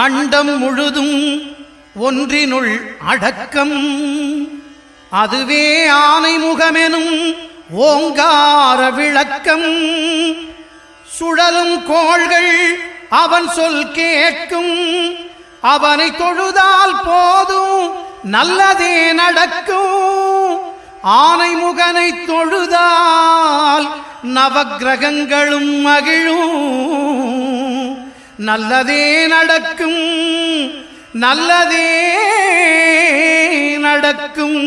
அண்டம் முழுதும் ஒன்றினுள் அடக்கம். அதுவே ஆனைமுகமெனும் ஓங்கார விளக்கம். சுழலும் கோள்கள் அவன் சொல் கேட்கும். அவனை தொழுதால் போதும் நல்லதே நடக்கும். ஆனைமுகனை தொழுதால் நவக்கிரகங்களும் மகிழும். நல்லதே நடக்கும், நல்லதே நடக்கும்.